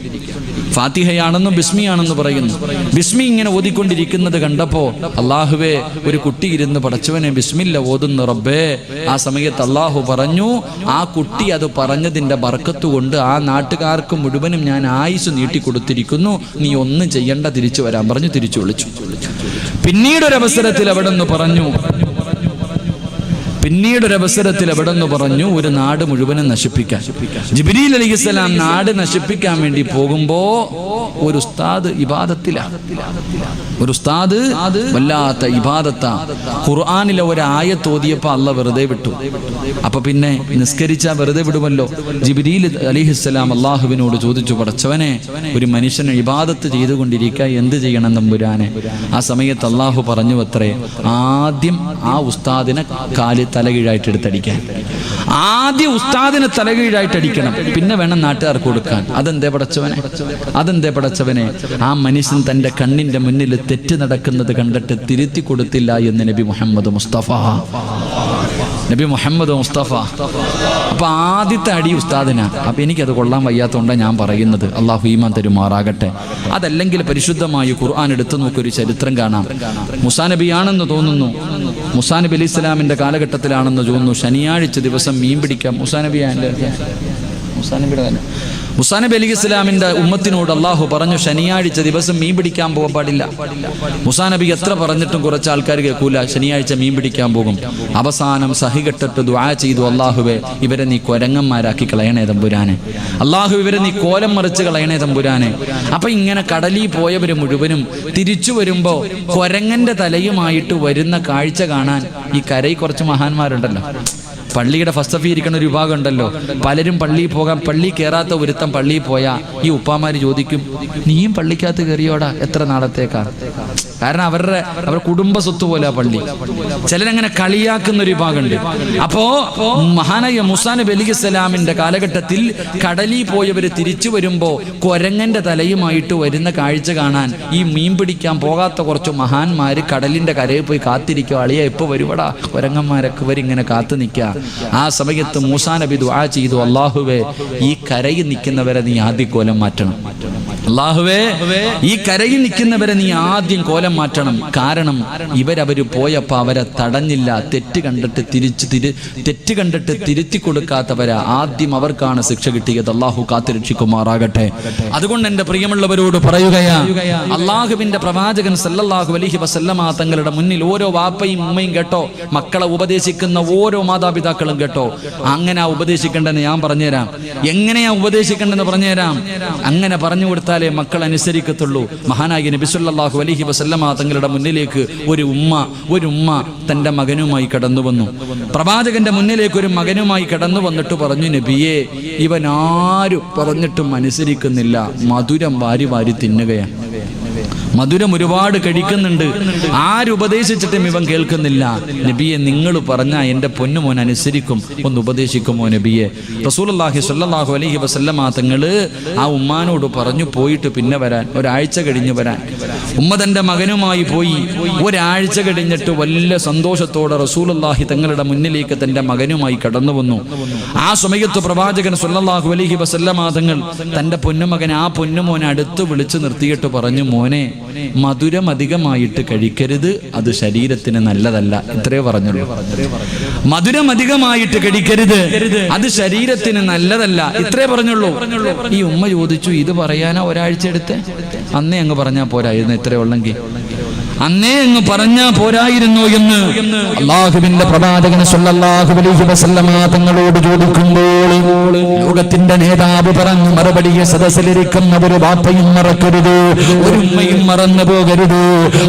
ഫാത്തിഹയാണെന്നും ബിസ്മിയാണെന്ന് പറയുന്നു. ബിസ്മി ഇങ്ങനെ ഓതിക്കൊണ്ടിരിക്കുന്നത് കണ്ടപ്പോ അള്ളാഹുവേ, ഒരു കുട്ടി ഇരുന്ന് പടച്ചവനെ ബിസ്മില്ല ഓതുന്നു റബ്ബേ. ആ സമയത്ത് അള്ളാഹു പറഞ്ഞു, ആ കുട്ടി അത് പറഞ്ഞതിന്റെ ബർക്കത്ത് കൊണ്ട് ആ നാട്ടുകാർക്ക് മുഴുവനും ഞാൻ ആയുസ് നീട്ടിക്കൊടുത്തിരിക്കുന്നു, നീ ഒന്നും ചെയ്യണ്ട, തിരിച്ചു വരാൻ പറഞ്ഞു. തിരിച്ചു വിളിച്ചു. പിന്നീടൊരവസരത്തിൽ അവിടെ നിന്ന് പറഞ്ഞു, ഒരു നാട് മുഴുവനും നശിപ്പിക്കാൻ. ജിബ്രീൽ അലൈഹിസ്സലാം നാട് നശിപ്പിക്കാൻ വേണ്ടി പോകുമ്പോ ഒരു ഉസ്താദ് ഇബാദത്തിലാണ്. ഒരു ഉസ്താദ് വല്ലാത്ത ഇബാദത്താ. ഖുർആനിലെ ഒരു ആയത്ത് ഓതിയപ്പോ അള്ളാഹ് വെറുതെ വിട്ടു. അപ്പൊ പിന്നെ നിസ്കരിച്ചാ വെറുതെ വിടുമല്ലോ. ജിബ്രീൽ അലൈഹിസ്സലാം അള്ളാഹുവിനോട് ചോദിച്ചു, പടച്ചവനെ, ഒരു മനുഷ്യന് ഇബാദത്ത് ചെയ്തുകൊണ്ടിരിക്കുക, എന്ത് ചെയ്യണം തമ്പുരാനെ? ആ സമയത്ത് അള്ളാഹു പറഞ്ഞു അത്രേ, ആദ്യം ആ ഉസ്താദിനെ തലകീഴായിട്ട് എടുത്തടിക്കാൻ. ആദ്യം ഉസ്താദിനെ തലകീഴായിട്ട് അടിക്കണം, പിന്നെ വേണം നാട്ടുകാർക്ക് കൊടുക്കാൻ. അതെന്തേ പടച്ചവനെ? ആ മനുഷ്യൻ തന്റെ കണ്ണിന്റെ മുന്നിൽ തെറ്റ് നടക്കുന്നത് കണ്ടിട്ട് തിരുത്തി കൊടുത്തില്ല എന്ന് നബി മുഹമ്മദ് മുസ്തഫ. അപ്പൊ ആദ്യത്തെ അടി ഉസ്താദിനാ. അപ്പൊ എനിക്കത് കൊള്ളാൻ വയ്യാത്തോണ്ടാണ് ഞാൻ പറയുന്നത്. അള്ളാഹു ഈമാൻ തരുമാറാകട്ടെ. അതല്ലെങ്കിൽ പരിശുദ്ധമായ ഖുർആൻ എടുത്തു നോക്കൊരു ചരിത്രം കാണാം. മൂസാ നബിയാണെന്ന് തോന്നുന്നു, മൂസാ നബി അലൈഹി സ്വലാമിന്റെ കാലഘട്ടത്തിലാണെന്ന് തോന്നുന്നു. ശനിയാഴ്ച ദിവസം മീൻ പിടിക്കാം. മൂസാ നബി അലൈഹി സ്വലാമിന്റെ ഉമ്മത്തിനോട് അള്ളാഹു പറഞ്ഞു, ശനിയാഴ്ച ദിവസം മീൻ പിടിക്കാൻ പോകാൻ പാടില്ല. മൂസാ നബി എത്ര പറഞ്ഞിട്ടും കുറച്ച് ആൾക്കാർ കേൾക്കൂല. ശനിയാഴ്ച മീൻ പിടിക്കാൻ പോകും. അവസാനം സഹികെട്ടിട്ട് ദുആ ചെയ്തു, അള്ളാഹുവേ, ഇവരെ നീ കൊരങ്ങന്മാരാക്കി കളയണേ തമ്പുരാനെ. അള്ളാഹു, ഇവരെ നീ കോലം മറിച്ച് കളയണേ തമ്പുരാനെ. അപ്പൊ ഇങ്ങനെ കടലിൽ പോയവര് മുഴുവനും തിരിച്ചു വരുമ്പോ കൊരങ്ങന്റെ തലയുമായിട്ട് വരുന്ന കാഴ്ച കാണാൻ ഈ കരയിൽ കുറച്ച് മഹാന്മാരുണ്ടല്ലോ. പള്ളിയുടെ ഫസ്തഫി ഇരിക്കുന്ന ഒരു വിഭാഗം ഉണ്ടല്ലോ. പലരും പള്ളിയിൽ പോകാൻ, പള്ളി കയറാത്ത ഒരുത്തം പള്ളിയിൽ പോയാ ഈ ഉപ്പാമാര് ചോദിക്കും, നീയും പള്ളിക്കകത്ത് കയറിയോടാ, എത്ര നാളത്തേക്കാ? കാരണം അവരുടെ കുടുംബ സ്വത്ത് പോലെ പള്ളി. ചിലരങ്ങനെ കളിയാക്കുന്ന ഒരു വിഭാഗമുണ്ട്. അപ്പോ മഹാനായ മൂസാ നബി അലൈഹിസ്സലാമിന്റെ കാലഘട്ടത്തിൽ കടലിൽ പോയവര് തിരിച്ചു വരുമ്പോ കൊരങ്ങന്റെ തലയുമായിട്ട് വരുന്ന കാഴ്ച കാണാൻ ഈ മീൻ പിടിക്കാൻ പോകാത്ത കുറച്ച് മഹാന്മാര് കടലിന്റെ കരയിൽ പോയി കാത്തിരിക്കുക. അളിയ എപ്പോ വരുവടാ? കൊരങ്ങന്മാരൊക്കെ ഇവരിങ്ങനെ കാത്തു നിൽക്കുക. ആ സമയത്ത് മൂസാ നബി ദുആ ചെയ്തു, അല്ലാഹുവേ, ഈ കരയിൽ നിൽക്കുന്നവരെ നീ ആദ്യം കോലം മാറ്റണം. അല്ലാഹുവേ, ഈ കരയിൽ നിൽക്കുന്നവരെ നീ ആദ്യം കോലം മാറ്റണം. കാരണം ഇവരവര് പോയപ്പോ അവരെ തടഞ്ഞില്ല. തെറ്റ് കണ്ടിട്ട് തിരുത്തി കൊടുക്കാത്തവരാ. ആദ്യം അവർക്കാണ് ശിക്ഷ കിട്ടിയത്. അള്ളാഹു കാത്തുരക്ഷിക്കുമാറാകട്ടെ. അതുകൊണ്ട് എന്റെ പ്രിയമുള്ളവരോട് പറയുകയാ, അള്ളാഹുവിന്റെ പ്രവാചകൻ സല്ലല്ലാഹു അലൈഹി വസല്ലമ തങ്ങളുടെ മുന്നിൽ ഓരോ വാപ്പയും ഉമ്മയും കേട്ടോ, മക്കളെ ഉപദേശിക്കുന്ന ഓരോ മാതാപിതാക്കളും കേട്ടോ, അങ്ങനെ ഉപദേശിക്കേണ്ടെന്ന് ഞാൻ പറഞ്ഞുതരാം. എങ്ങനെയാ ഉപദേശിക്കേണ്ടെന്ന് പറഞ്ഞുതരാം. അങ്ങനെ പറഞ്ഞു കൊടുത്താലേ മക്കൾ അനുസരിക്കത്തുള്ളൂ. മഹാനായ നബി സല്ലല്ലാഹു അലൈഹി വസല്ലമ തങ്ങളുടെ മുന്നിലേക്ക് ഒരു ഉമ്മ തന്റെ മകനുമായി കടന്നു വന്നു. പ്രവാചകന്റെ മുന്നിലേക്ക് ഒരു മകനുമായി കടന്നു വന്നിട്ട് പറഞ്ഞു, നബിയേ, ഇവൻ ആരും പറഞ്ഞിട്ടും അനുസരിക്കുന്നില്ല, മധുരം വാരി വാരി തിന്നുകയാണ്. മധുരം ഒരുപാട് കഴിക്കുന്നുണ്ട്, ആരുപദേശിച്ചിട്ടും ഇവൻ കേൾക്കുന്നില്ല. നബിയെ, നിങ്ങൾ പറഞ്ഞാ എന്റെ പൊന്നുമോൻ അനുസരിക്കും, ഒന്ന് ഉപദേശിക്കുമോ നബിയെ? റസൂലുള്ളാഹി സ്വല്ലല്ലാഹു അലൈഹി വസല്ലമ തങ്ങള് ആ ഉമ്മാനോട് പറഞ്ഞു, പോയിട്ട് പിന്നെ വരാൻ, ഒരാഴ്ച കഴിഞ്ഞ് വരാൻ. ഉമ്മ തന്റെ മകനുമായി പോയി. ഒരാഴ്ച കഴിഞ്ഞിട്ട് വലിയ സന്തോഷത്തോടെ റസൂലുള്ളാഹി തങ്ങളുടെ മുന്നിലേക്ക് തന്റെ മകനുമായി കടന്നു വന്നു. ആ സമയത്ത് പ്രവാചകൻ സ്വല്ലല്ലാഹു അലൈഹി വസല്ലമ തങ്ങൾ തന്റെ പൊന്നുമകനെ, ആ പൊന്നുമോനെ അടുത്ത് വിളിച്ചു നിർത്തിയിട്ട് പറഞ്ഞു, മോനെ, മധുരം അധികമായിട്ട് കഴിക്കരുത്, അത് ശരീരത്തിന് നല്ലതല്ല. ഇത്രേ പറഞ്ഞുള്ളൂ. മധുരം അധികമായിട്ട് കഴിക്കരുത്, അത് ശരീരത്തിന് നല്ലതല്ല. ഇത്രേ പറഞ്ഞുള്ളൂ. ഈ ഉമ്മ ചോദിച്ചു, ഇത് പറയാനാ ഒരാഴ്ച എടുത്ത്? അന്നേ അങ്ങ് പറഞ്ഞാ പോരായിരുന്നു, ഇത്രേ ഉള്ളെങ്കിൽ അന്നേ അങ്ങ് പറഞ്ഞാ പോരായിരുന്നു എന്ന് അല്ലാഹുവിന്റെ പ്രവാചകൻ സല്ലല്ലാഹു അലൈഹി വസല്ലമ തങ്ങളോട് ചോദിക്കുമ്പോൾ ലോകത്തിന്റെ നേതാവ് പറഞ്ഞു മറുപടിയെ സദസ്സിലിരിക്കുന്ന ഒരു വാപ്പയും മറക്കരുത്, ഒരു ഉമ്മയും മറന്നു പോകരുത്.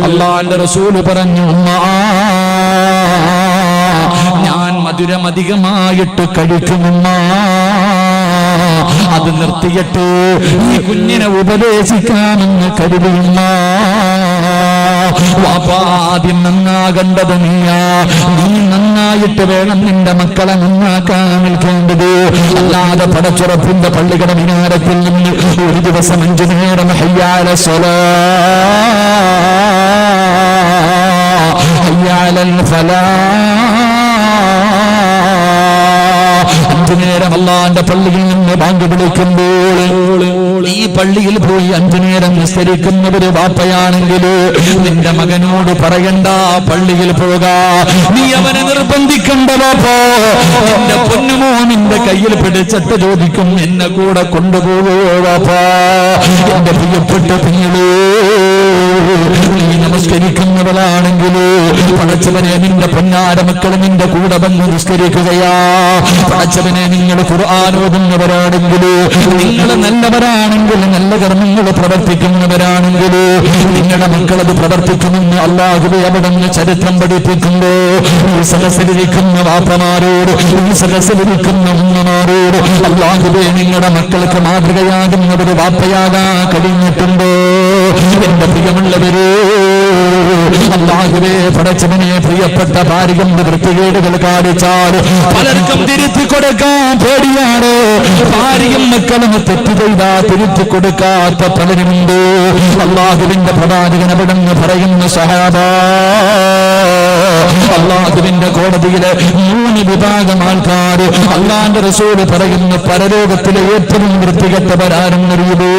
അല്ലാഹുവിന്റെ റസൂൽ പറഞ്ഞു, ഞാൻ മധുരം അധികമായിട്ട് കഴിക്കുമെന്ന അത് നിർത്തിയിട്ട് ഈ കുഞ്ഞിനെ ഉപദേശിക്കാമെന്ന് കരുതുന്ന ആദ്യം നന്നാകേണ്ടത് നീയാ. നീ നന്നായിട്ട് വേണം നിന്റെ മക്കളെ നന്നാക്കാൻ നിൽക്കേണ്ടത്. അല്ലാതെ പടച്ചുറപ്പിന്റെ പള്ളികളുടെ മിനാരത്തിൽ നിന്ന് ഒരു ദിവസം 5 നേരം ഹയ്യാല സ്വലാ ഹയ്യാലൽ ഫലാ 5 നേരം അള്ളാന്റെ പള്ളിയിൽ നിന്ന് ബാങ്ക് വിളിക്കുമ്പോൾ ഈ പള്ളിയിൽ പോയി 5 നേരം നിസ്കരിക്കുന്നവര് വാപ്പയാണെങ്കിൽ നിന്റെ മകനോട് പറയണ്ട പള്ളിയിൽ പോകാ, നീ അവനെ നിർബന്ധിക്കണ്ട വാപ്പോ. നിന്റെ പൊന്നുമോ നിന്റെ കയ്യിൽ പിടിച്ചിട്ട് ചോദിക്കും എന്നെ കൂടെ കൊണ്ടുപോകോ വാപ്പാ. എന്റെ പ്രിയപ്പെട്ട പിന്നീട് നീ നമസ്കരിക്കുന്നവളാണെങ്കിൽ പടച്ചവനെ നിന്റെ പൊന്നാര മക്കൾ നിന്റെ കൂടെ വന്ന് നിസ്കരിക്കുകയാ. പടച്ചവനെ നിങ്ങൾ ഖുർആൻ ഓതുന്നവരാണെങ്കിൽ, നിങ്ങൾ നല്ലവരാണെങ്കിൽ, നല്ല കർമ്മങ്ങൾ പ്രവർത്തിക്കുന്നവരാണെങ്കിൽ നിങ്ങളുടെ മക്കളത് പ്രവർത്തിക്കുമെന്ന് അല്ലാഹുവേ അവിടുന്ന് ചരിത്രം പഠിപ്പിക്കുമ്പോ ഈ സദസ്സിലിരിക്കുന്ന വാപ്പമാരോട്, ഈ സദസ്സിലിരിക്കുന്ന ഉമ്മമാരോട് അല്ലാഹുവേ നിങ്ങളുടെ മക്കൾക്ക് മാതൃകയാകുന്ന ഒരു വാപ്പയാകാൻ കഴിഞ്ഞിട്ടുണ്ടോ? എന്റെ പ്രിയമുള്ളവരെ, അല്ലാഹുവേ പടച്ചവനെ പ്രിയപ്പെട്ട ഭാര്യയും വൃത്തികേടുകൾ കാണിച്ചാൽ പലർക്കും തിരുത്തി കൊടുക്കാൻ പേടിയാണ്. ഭാര്യയും മക്കളും തെറ്റ് ചെയ്താ തിരുത്തി കൊടുക്കാത്ത പലരുമുണ്ട്. അല്ലാഹുവിന്റെ പ്രവാചകൻ അവിടുന്ന് പറയുന്ന സഹാബാ, അല്ലാഹുവിന്റെ കോടതിയിലെ 3 വിഭാഗം ആൾക്കാർ അല്ലാഹുവിന്റെ റസൂൽ പറയുന്നു പരലോകത്തിലെ ഏറ്റവും വൃത്തികെട്ടവരാരെന്നറിയുമോ?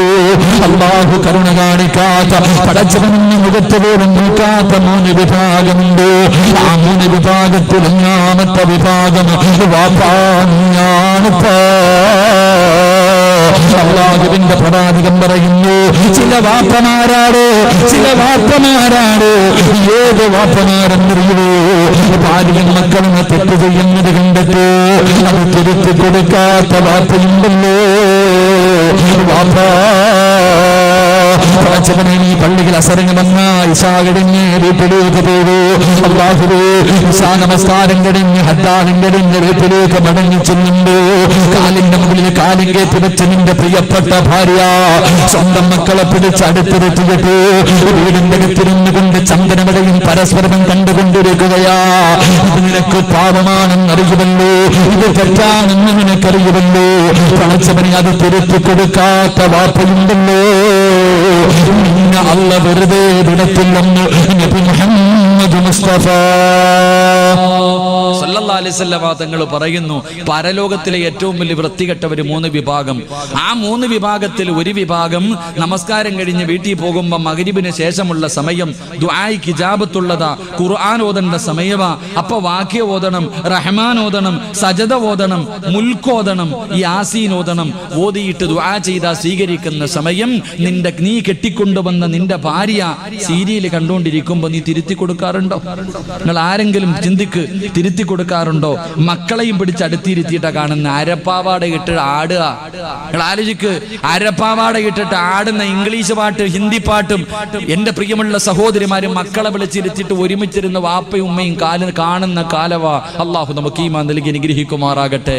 അല്ലാഹു കരുണ കാണിക്കാത്ത, പടച്ചവനെന്ന് മുഖത്ത് പോലും നോക്കാത്ത 3 വിഭാഗമുണ്ട്. ആ 3 വിഭാഗത്തിൽ 1ാമത്തെ വിഭാഗം വാപ്പാണിപ്പാ. അല്ലാഹുവിന്റെ പ്രവാചകൻ പറയുന്നു ചില വാപ്പമാരാണ്, ചില വാപ്പമാരാണ്. ഏത് വാപ്പമാരെന്നറിയുമോ? ഭാര്യയും മക്കളും തെറ്റ് ചെയ്യുന്നത് കണ്ടിട്ട് അത് തിരുത്തി കൊടുക്കാത്ത വാപ്പയുണ്ടല്ലോ. വാപ്പാ പടച്ചവനെ നീ പള്ളിയിൽ അസറിന് വന്ന ഇശാ കഴിഞ്ഞ് വീട്ടിലേക്ക് പോകൂ. അല്ലാഹുവേ ഇശാ നമസ്കാരം കഴിഞ്ഞ് ഹദ്ദാനും കഴിഞ്ഞ് വീട്ടിലേക്ക് മടങ്ങി ചെല്ലുമ്പോ കാലിന്റെ മുകളിൽ കാലും കയറ്റി വെച്ച് നിന്റെ പ്രിയപ്പെട്ട ഭാര്യ സ്വന്തം മക്കളെ പിടിച്ച് അടുത്തിരുത്തിയിട്ട് വീടിന്റെ അകത്തിരുന്നു കൊണ്ട് ചന്ദനമടയും പരസ്പരം കണ്ടുകൊണ്ടിരിക്കുകയാ. ഇത് നിനക്ക് പാപമാണെന്നറിയുമല്ലോ, ഇത് തെറ്റാണെന്ന് നിനക്കറിയുമല്ലോ. പടച്ചവനെ അത് തിരുത്തി കൊടുക്കാത്ത വാപ്പയുണ്ടല്ലോ. നിന്നെ അല്ല വെറുതെ വിടത്തില്ലെന്ന് നബി മുഹമ്മദ് മുസ്തഫ സല്ലല്ലാഹു അലൈഹി വസല്ലം തങ്ങൾ പറയുന്നു പരലോകത്തിലെ ഏറ്റവും വലിയ വൃത്തികെട്ടവര് 3 വിഭാഗം. ആ 3 വിഭാഗത്തിൽ ഒരു വിഭാഗം നമസ്കാരം കഴിഞ്ഞ് വീട്ടിൽ പോകുമ്പോൾ മഗ്രിബിന് ശേഷമുള്ള സമയം ദുആയ്ക്ക് ഇജാബത്തുള്ളതാ, ഖുർആൻ ഓതേണ്ട സമയമാ. അപ്പൊ വാക്യ ഓതണം, റഹ്മാൻ ഓതണം, സജദ ഓതണം, മുൽക്ക് ഓതണം, യാസീൻ ഓതണം. ഓതിയിട്ട് ദുആ ചെയ്താ സ്വീകരിക്കുന്ന സമയം നീ കെട്ടിക്കൊണ്ടുവന്ന നിന്റെ ഭാര്യ സീരിയൽ കണ്ടുകൊണ്ടിരിക്കുമ്പോ നീ തിരുത്തി കൊടുക്കാറുണ്ടോ? നിങ്ങൾ ആരെങ്കിലും ചിന്തിക്ക്, തിരുത്തി കൊടുക്കാറുണ്ടോ? മക്കളെയും പിടിച്ച് അടുത്തിരുത്തിയിട്ടാ കാണുന്ന അരപ്പാവാട ഇട്ടിട്ട് ആടുക. നിങ്ങൾ ആലോചിക്ക്, അരപ്പാവാട ഇട്ടിട്ട് ആടുന്ന ഇംഗ്ലീഷ് പാട്ട്, ഹിന്ദി പാട്ടും. എന്റെ പ്രിയമുള്ള സഹോദരിമാരും മക്കളെ വിളിച്ചിരുത്തിയിട്ട് ഒരുമിച്ചിരുന്ന വാപ്പയും ഉമ്മയും കാണുന്ന കാലവാ. അള്ളാഹു നമുക്ക് ഈമാൻ നൽകി അനുഗ്രഹിക്കുമാറാകട്ടെ.